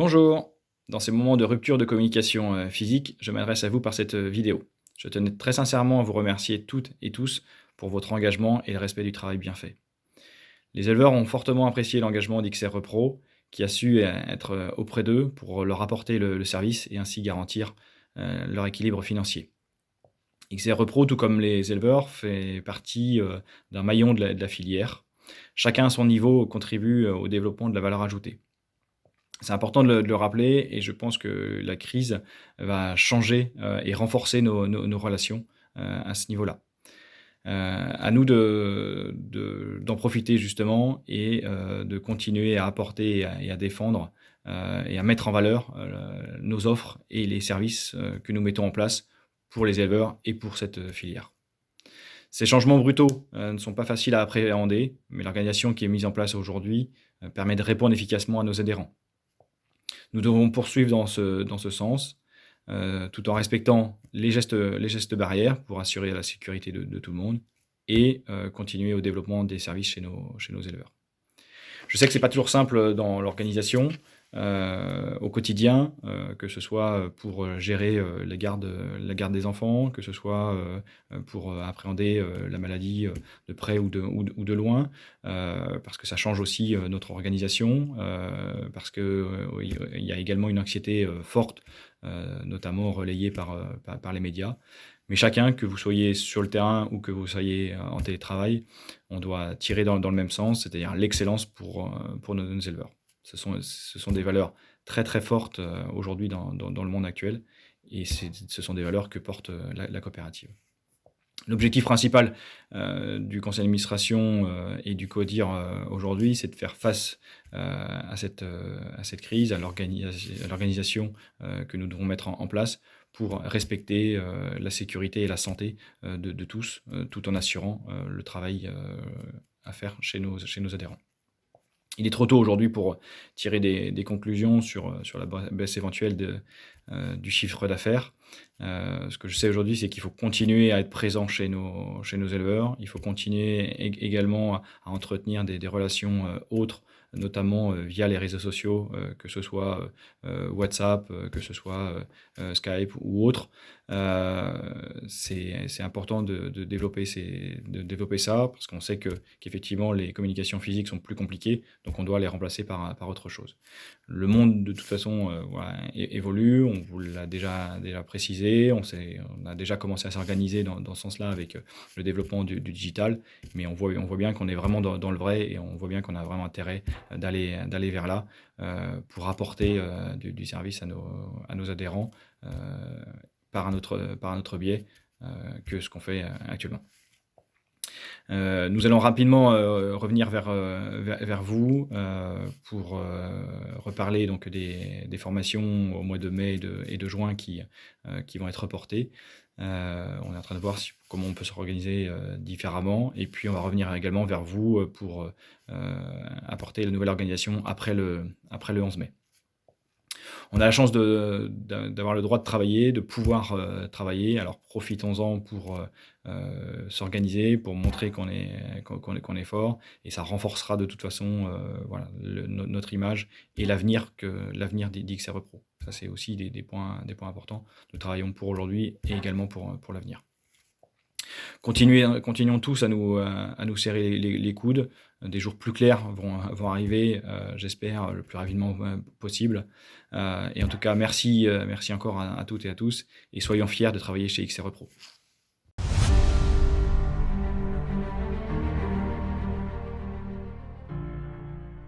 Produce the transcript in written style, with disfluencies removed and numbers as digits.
Bonjour. Dans ces moments de rupture de communication physique, je m'adresse à vous par cette vidéo. Je tenais très sincèrement à vous remercier toutes et tous pour votre engagement et le respect du travail bien fait. Les éleveurs ont fortement apprécié l'engagement d'XR Repro, qui a su être auprès d'eux pour leur apporter le service et ainsi garantir leur équilibre financier. XR Repro, tout comme les éleveurs, fait partie d'un maillon de la filière. Chacun à son niveau contribue au développement de la valeur ajoutée. C'est important de le rappeler et je pense que la crise va changer, et renforcer nos relations, à ce niveau-là. À nous d'en profiter justement et de continuer à apporter et à défendre, et à mettre en valeur, nos offres et les services, que nous mettons en place pour les éleveurs et pour cette, filière. Ces changements brutaux, ne sont pas faciles à appréhender, mais l'organisation qui est mise en place aujourd'hui, permet de répondre efficacement à nos adhérents. Nous devons poursuivre dans ce sens, tout en respectant les gestes barrières pour assurer la sécurité de tout le monde et continuer au développement des services chez nos éleveurs. Je sais que c'est pas toujours simple dans l'organisation, au quotidien, que ce soit pour gérer la garde des enfants, que ce soit pour appréhender la maladie de près ou de loin, parce que ça change aussi notre organisation, parce que il y a également une anxiété forte, notamment relayée par les médias. Mais chacun, que vous soyez sur le terrain ou que vous soyez en télétravail, on doit tirer dans le même sens, c'est-à-dire l'excellence pour nos éleveurs. Ce sont des valeurs très, très fortes, aujourd'hui dans le monde actuel et ce sont des valeurs que porte, la coopérative. L'objectif principal, du conseil d'administration, et du CODIR, aujourd'hui, c'est de faire face, à cette crise, à l'organisation, que nous devons mettre en place pour respecter, la sécurité et la santé, de tous, tout en assurant, le travail, à faire chez nos adhérents. Il est trop tôt aujourd'hui pour tirer des conclusions sur la baisse éventuelle du chiffre d'affaires. Ce que je sais aujourd'hui, c'est qu'il faut continuer à être présent chez nos éleveurs. Il faut continuer également à entretenir des relations autres, notamment via les réseaux sociaux, que ce soit WhatsApp, que ce soit Skype ou autre. C'est important de développer ça parce qu'on sait qu'effectivement les communications physiques sont plus compliquées, donc on doit les remplacer par autre chose. Le monde de toute façon voilà, évolue, on vous l'a déjà précisé, on a déjà commencé à s'organiser dans ce sens-là avec le développement du digital, mais on voit bien qu'on est vraiment dans le vrai et on voit bien qu'on a vraiment intérêt d'aller vers là pour apporter du service à nos adhérents par un autre biais que ce qu'on fait actuellement. Nous allons rapidement revenir vers vous pour reparler donc des formations au mois de mai et de juin qui vont être reportées. On est en train de voir comment on peut s'organiser différemment et puis on va revenir également vers vous pour apporter la nouvelle organisation après le 11 mai. On a la chance d'avoir le droit de travailler, de pouvoir travailler. Alors profitons-en pour s'organiser, pour montrer qu'on est fort, et ça renforcera de toute façon voilà, notre image et l'avenir d'XR Pro. Ça, c'est aussi des points importants. Nous travaillons pour aujourd'hui et également pour l'avenir. Continuons tous à nous serrer les coudes. Des jours plus clairs vont arriver, j'espère, le plus rapidement possible. Et en tout cas, merci encore à toutes et à tous, et soyons fiers de travailler chez XR Pro.